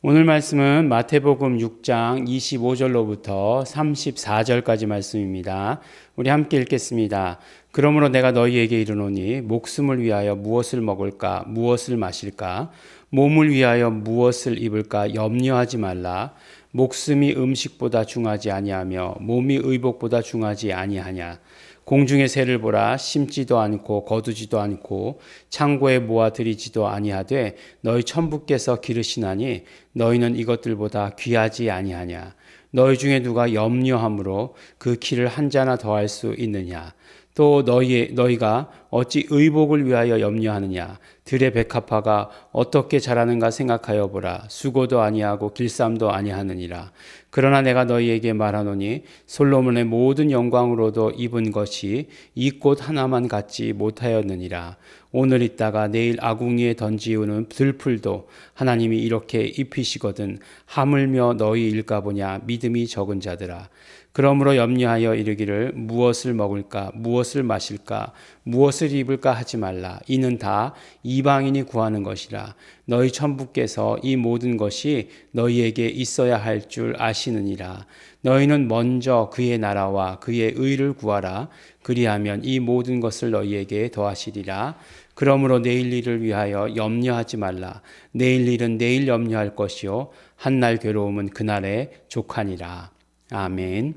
오늘 말씀은 마태복음 6장 25절로부터 34절까지 말씀입니다. 우리 함께 읽겠습니다. 그러므로 내가 너희에게 이르노니 목숨을 위하여 무엇을 먹을까 무엇을 마실까 몸을 위하여 무엇을 입을까 염려하지 말라. 목숨이 음식보다 중하지 아니하며 몸이 의복보다 중하지 아니하냐. 공중의 새를 보라. 심지도 않고 거두지도 않고 창고에 모아 들이지도 아니하되 너희 천부께서 기르시나니 너희는 이것들보다 귀하지 아니하냐. 너희 중에 누가 염려함으로 그 키를 한 자나 더할 수 있느냐. 또 너희가 어찌 의복을 위하여 염려하느냐. 들의 백합화가 어떻게 자라는가 생각하여 보라. 수고도 아니하고 길쌈도 아니하느니라. 그러나 내가 너희에게 말하노니 솔로몬의 모든 영광으로도 입은 것이 이 꽃 하나만 갖지 못하였느니라. 오늘 있다가 내일 아궁이에 던지우는 들풀도 하나님이 이렇게 입히시거든 하물며 너희 일까 보냐. 믿음이 적은 자들아. 그러므로 염려하여 이르기를 무엇을 먹을까 무엇을 마실까 무엇을 입을까 하지 말라. 이는 다 이방인이 구하는 것이라. 너희 천부께서 이 모든 것이 너희에게 있어야 할 줄 아시느니라. 너희는 먼저 그의 나라와 그의 의를 구하라. 그리하면 이 모든 것을 너희에게 더하시리라. 그러므로 내일 일을 위하여 염려하지 말라. 내일 일은 내일 염려할 것이요 한날 괴로움은 그날에 족하니라. 아멘.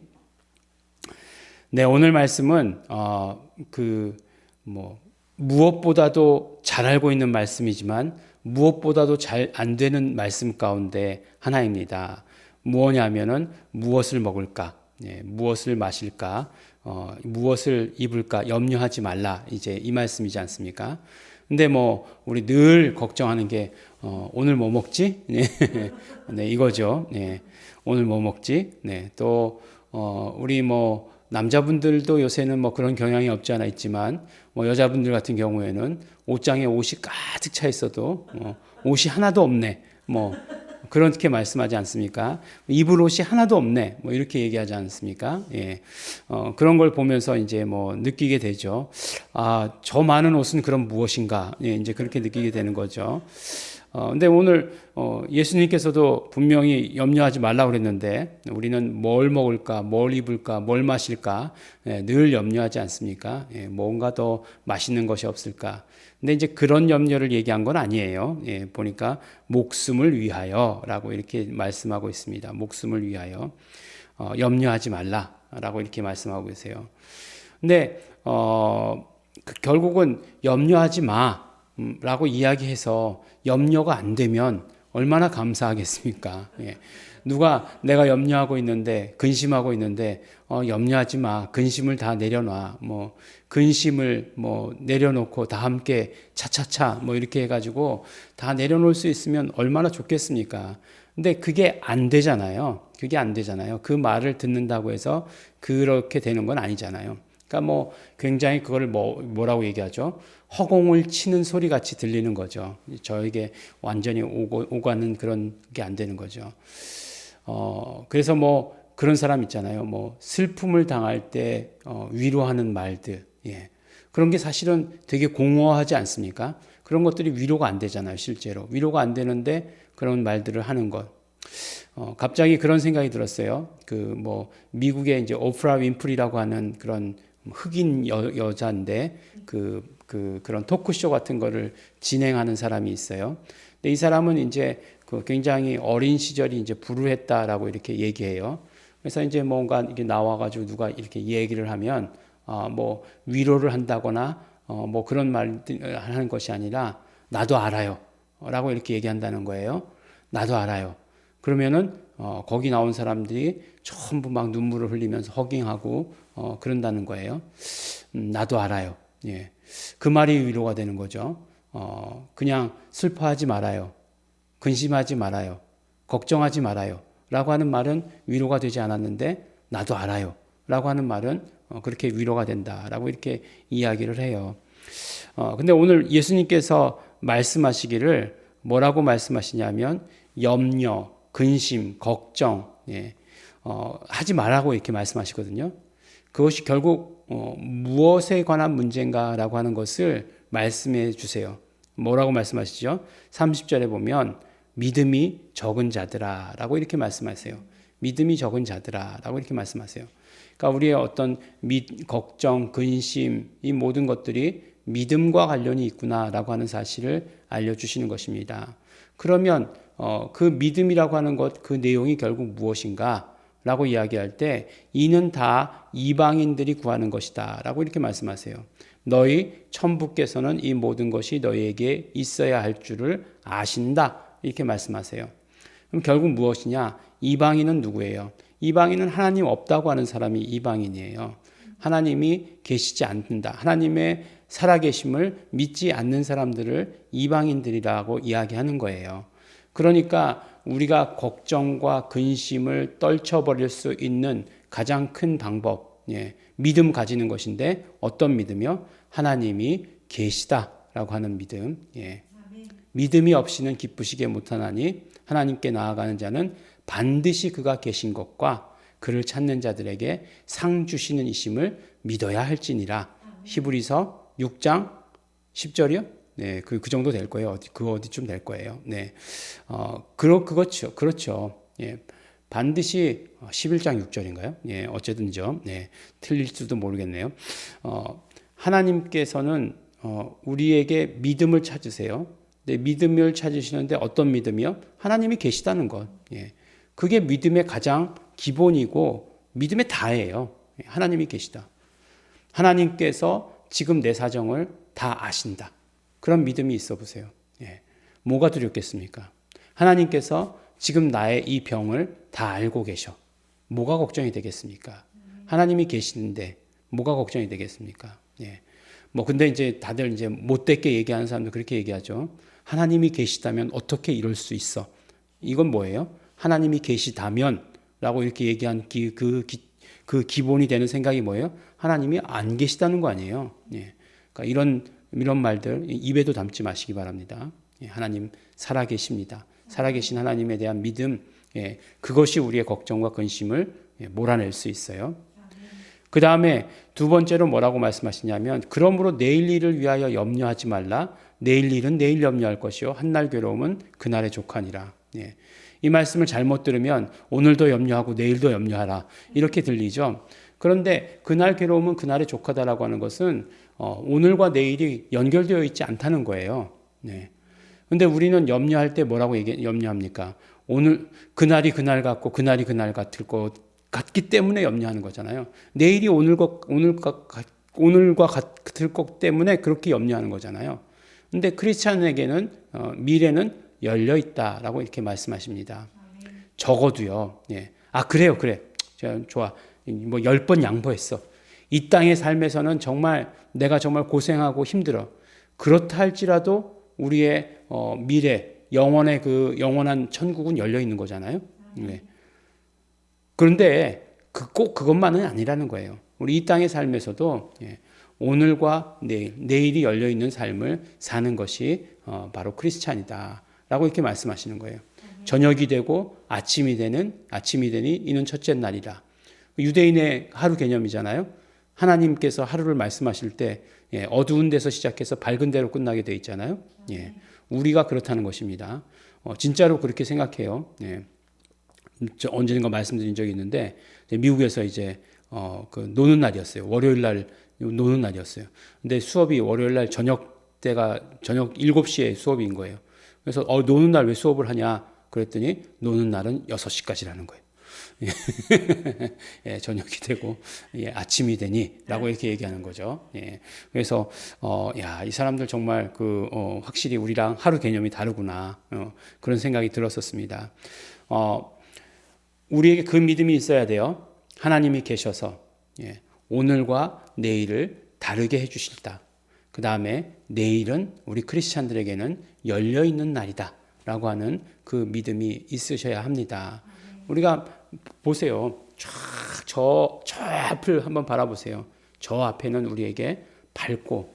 네, 오늘 말씀은 무엇보다도 잘 알고 있는 말씀이지만 무엇보다도 잘 안 되는 말씀 가운데 하나입니다. 무엇냐면은 무엇을 먹을까, 무엇을 마실까, 무엇을 입을까 염려하지 말라. 이제 이 말씀이지 않습니까? 근데 우리 늘 걱정하는 게 오늘 뭐 먹지? 네, 이거죠. 네, 오늘 뭐 먹지? 네, 또 우리 남자분들도 요새는 그런 경향이 없지 않아 있지만 여자분들 같은 경우에는 옷장에 옷이 가득 차 있어도 옷이 하나도 없네. 그렇게 말씀하지 않습니까? 입을 옷이 하나도 없네. 이렇게 얘기하지 않습니까? 예. 그런 걸 보면서 이제 느끼게 되죠. 아, 저 많은 옷은 그럼 무엇인가? 예, 이제 그렇게 느끼게 되는 거죠. 근데 오늘 예수님께서도 분명히 염려하지 말라고 그랬는데 우리는 뭘 먹을까, 뭘 입을까, 뭘 마실까 늘 염려하지 않습니까? 뭔가 더 맛있는 것이 없을까? 근데 이제 그런 염려를 얘기한 건 아니에요. 보니까 목숨을 위하여라고 이렇게 말씀하고 있습니다. 목숨을 위하여 염려하지 말라라고 이렇게 말씀하고 계세요. 근데 결국은 염려하지 마. 라고 이야기해서 염려가 안 되면 얼마나 감사하겠습니까? 누가 내가 염려하고 있는데 근심하고 있는데 염려하지 마. 근심을 다 내려놔. 근심을 내려놓고 다 함께 차차차 이렇게 해가지고 다 내려놓을 수 있으면 얼마나 좋겠습니까? 근데 그게 안 되잖아요. 그게 안 되잖아요. 그 말을 듣는다고 해서 그렇게 되는 건 아니잖아요. 그러니까 굉장히 그걸 뭐라고 얘기하죠? 허공을 치는 소리 같이 들리는 거죠. 저에게 완전히 오가는 그런 게 안 되는 거죠. 그래서 그런 사람 있잖아요. 슬픔을 당할 때 위로하는 말들, 그런 게 사실은 되게 공허하지 않습니까? 그런 것들이 위로가 안 되잖아요. 실제로 위로가 안 되는데 그런 말들을 하는 것. 갑자기 그런 생각이 들었어요. 미국의 이제 오프라 윈프리라고 하는 그런 흑인 여자인데 그런 토크쇼 같은 거를 진행하는 사람이 있어요. 근데 이 사람은 이제 굉장히 어린 시절이 이제 불우했다라고 이렇게 얘기해요. 그래서 이제 뭔가 이렇게 나와가지고 누가 이렇게 얘기를 하면 위로를 한다거나 그런 말을 하는 것이 아니라 나도 알아요라고 이렇게 얘기한다는 거예요. 나도 알아요. 그러면은 거기 나온 사람들이 전부 막 눈물을 흘리면서 허깅하고 그런다는 거예요. 나도 알아요. 예. 그 말이 위로가 되는 거죠. 그냥 슬퍼하지 말아요. 근심하지 말아요. 걱정하지 말아요. 라고 하는 말은 위로가 되지 않았는데 나도 알아요. 라고 하는 말은 그렇게 위로가 된다라고 이렇게 이야기를 해요. 근데 오늘 예수님께서 말씀하시기를 뭐라고 말씀하시냐면 염려, 근심, 걱정, 하지 말라고 이렇게 말씀하시거든요. 그것이 결국 무엇에 관한 문제인가라고 하는 것을 말씀해 주세요. 뭐라고 말씀하시죠? 30절에 보면 믿음이 적은 자들아라고 이렇게 말씀하세요. 믿음이 적은 자들아라고 이렇게 말씀하세요. 그러니까 우리의 어떤 걱정, 근심 이 모든 것들이 믿음과 관련이 있구나라고 하는 사실을 알려주시는 것입니다. 그러면 그 믿음이라고 하는 것, 그 내용이 결국 무엇인가? 라고 이야기할 때 이는 다 이방인들이 구하는 것이다 라고 이렇게 말씀하세요. 너희 천부께서는 이 모든 것이 너희에게 있어야 할 줄을 아신다 이렇게 말씀하세요. 그럼 결국 무엇이냐? 이방인은 누구예요? 이방인은 하나님 없다고 하는 사람이 이방인이에요. 하나님이 계시지 않는다. 하나님의 살아계심을 믿지 않는 사람들을 이방인들이라고 이야기하는 거예요. 그러니까 우리가 걱정과 근심을 떨쳐버릴 수 있는 가장 큰 방법, 믿음 가지는 것인데 어떤 믿음이요? 하나님이 계시다라고 하는 믿음. 믿음이 없이는 기쁘시게 못하나니 하나님께 나아가는 자는 반드시 그가 계신 것과 그를 찾는 자들에게 상 주시는 이심을 믿어야 할지니라. 히브리서 6장 10절이요? 네, 그 정도 될 거예요. 어디쯤 될 거예요. 네, 그렇죠. 그렇죠. 예, 반드시 11장 6절인가요? 예, 어쨌든죠. 네, 틀릴 수도 모르겠네요. 하나님께서는 우리에게 믿음을 찾으세요. 네, 믿음을 찾으시는데 어떤 믿음이요? 하나님이 계시다는 것. 예, 그게 믿음의 가장 기본이고 믿음의 다예요. 하나님이 계시다. 하나님께서 지금 내 사정을 다 아신다. 그런 믿음이 있어 보세요. 뭐가 두렵겠습니까? 하나님께서 지금 나의 이 병을 다 알고 계셔. 뭐가 걱정이 되겠습니까? 하나님이 계시는데 뭐가 걱정이 되겠습니까? 근데 이제 다들 이제 못되게 얘기하는 사람들 그렇게 얘기하죠. 하나님이 계시다면 어떻게 이럴 수 있어? 이건 뭐예요? 하나님이 계시다면 라고 이렇게 얘기한 그 기본이 되는 생각이 뭐예요? 하나님이 안 계시다는 거 아니에요. 그러니까 이런 말들 입에도 담지 마시기 바랍니다. 하나님 살아계십니다. 살아계신 하나님에 대한 믿음, 그것이 우리의 걱정과 근심을 몰아낼 수 있어요. 그 다음에 두 번째로 뭐라고 말씀하시냐면 그러므로 내일 일을 위하여 염려하지 말라. 내일 일은 내일 염려할 것이요 한날 괴로움은 그날의 족하니라. 이 말씀을 잘못 들으면 오늘도 염려하고 내일도 염려하라 이렇게 들리죠. 그런데 그날 괴로움은 그날의 족하다라고 하는 것은 오늘과 내일이 연결되어 있지 않다는 거예요. 근데 우리는 염려할 때 뭐라고 염려합니까? 오늘 그날이 그날 같고 그날이 그날 같을 것 같기 때문에 염려하는 거잖아요. 내일이 오늘과 같을 것 때문에 그렇게 염려하는 거잖아요. 근데 크리스찬에게는 미래는 열려 있다라고 이렇게 말씀하십니다. 적어도요. 그래요, 그래. 좋아. 10번 양보했어. 이 땅의 삶에서는 정말 내가 정말 고생하고 힘들어. 그렇다 할지라도 우리의 미래, 영원의 그 영원한 천국은 열려 있는 거잖아요. 그런데 꼭 그것만은 아니라는 거예요. 우리 이 땅의 삶에서도 오늘과 내일이 열려 있는 삶을 사는 것이 바로 크리스찬이다라고 이렇게 말씀하시는 거예요. 저녁이 되고 아침이 되니 이는 첫째 날이라. 유대인의 하루 개념이잖아요. 하나님께서 하루를 말씀하실 때 어두운 데서 시작해서 밝은 데로 끝나게 돼 있잖아요. 우리가 그렇다는 것입니다. 진짜로 그렇게 생각해요. 저 언젠가 말씀드린 적이 있는데 미국에서 이제 그 노는 날이었어요. 월요일 날 노는 날이었어요. 근데 수업이 월요일 날 저녁 7시에 수업인 거예요. 그래서 노는 날 왜 수업을 하냐 그랬더니 노는 날은 6시까지라는 거예요. 저녁이 되고 아침이 되니라고 이렇게 얘기하는 거죠. 그래서 이 사람들 정말 확실히 우리랑 하루 개념이 다르구나 그런 생각이 들었었습니다. 우리에게 그 믿음이 있어야 돼요. 하나님이 계셔서 오늘과 내일을 다르게 해주실다. 그 다음에 내일은 우리 크리스찬들에게는 열려있는 날이다 라고 하는 그 믿음이 있으셔야 합니다. 우리가 보세요. 저 앞을 한번 바라보세요. 저 앞에는 우리에게 밝고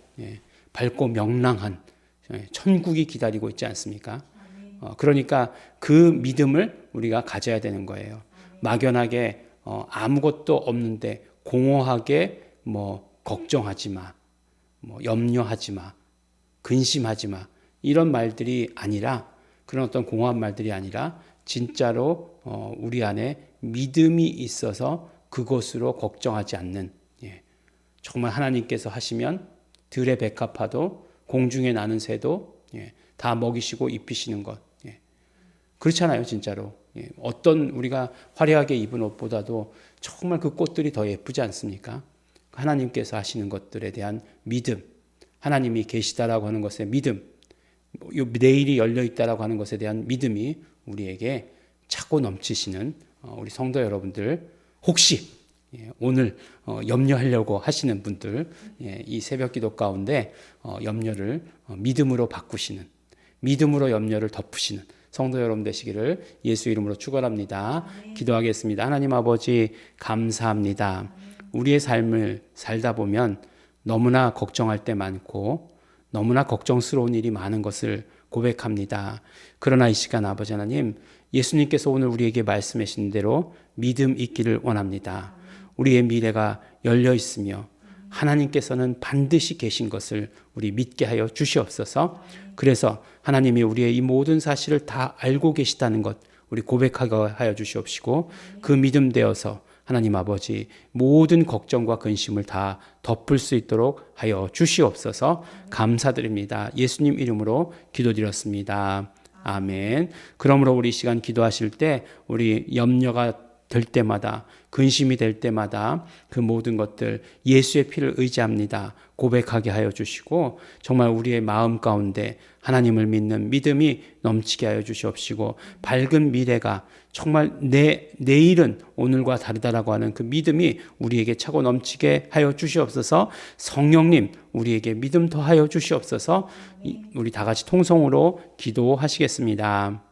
명랑한 천국이 기다리고 있지 않습니까? 그러니까 그 믿음을 우리가 가져야 되는 거예요. 막연하게 아무것도 없는데 공허하게 걱정하지 마, 염려하지 마, 근심하지 마 이런 말들이 아니라 그런 어떤 공허한 말들이 아니라 진짜로 우리 안에 믿음이 있어서 그것으로 걱정하지 않는, 정말 하나님께서 하시면 들의 백합화도 공중에 나는 새도 다 먹이시고 입히시는 것. 그렇잖아요, 진짜로. 어떤 우리가 화려하게 입은 옷보다도 정말 그 꽃들이 더 예쁘지 않습니까? 하나님께서 하시는 것들에 대한 믿음, 하나님이 계시다라고 하는 것에 믿음, 내일이 열려 있다라고 하는 것에 대한 믿음이 우리에게 차고 넘치시는 우리 성도 여러분들, 혹시 오늘 염려하려고 하시는 분들, 이 새벽기도 가운데 염려를 믿음으로 바꾸시는, 믿음으로 염려를 덮으시는 성도 여러분 되시기를 예수 이름으로 축원합니다. 기도하겠습니다. 하나님 아버지 감사합니다. 우리의 삶을 살다 보면 너무나 걱정할 때 많고 너무나 걱정스러운 일이 많은 것을 고백합니다. 그러나 이 시간 아버지 하나님, 예수님께서 오늘 우리에게 말씀하신 대로 믿음 있기를 원합니다. 우리의 미래가 열려 있으며 하나님께서는 반드시 계신 것을 우리 믿게 하여 주시옵소서. 그래서 하나님이 우리의 이 모든 사실을 다 알고 계시다는 것 우리 고백하게 하여 주시옵시고, 그 믿음 되어서 하나님 아버지 모든 걱정과 근심을 다 덮을 수 있도록 하여 주시옵소서. 감사드립니다. 예수님 이름으로 기도드렸습니다. 아멘. 그러므로 우리 시간 기도하실 때 우리 염려가 될 때마다, 근심이 될 때마다 그 모든 것들 예수의 피를 의지합니다 고백하게 하여 주시고, 정말 우리의 마음 가운데 하나님을 믿는 믿음이 넘치게 하여 주시옵시고, 밝은 미래가 정말 내일은 오늘과 다르다라고 하는 그 믿음이 우리에게 차고 넘치게 하여 주시옵소서. 성령님 우리에게 믿음 더하여 주시옵소서. 우리 다 같이 통성으로 기도하시겠습니다.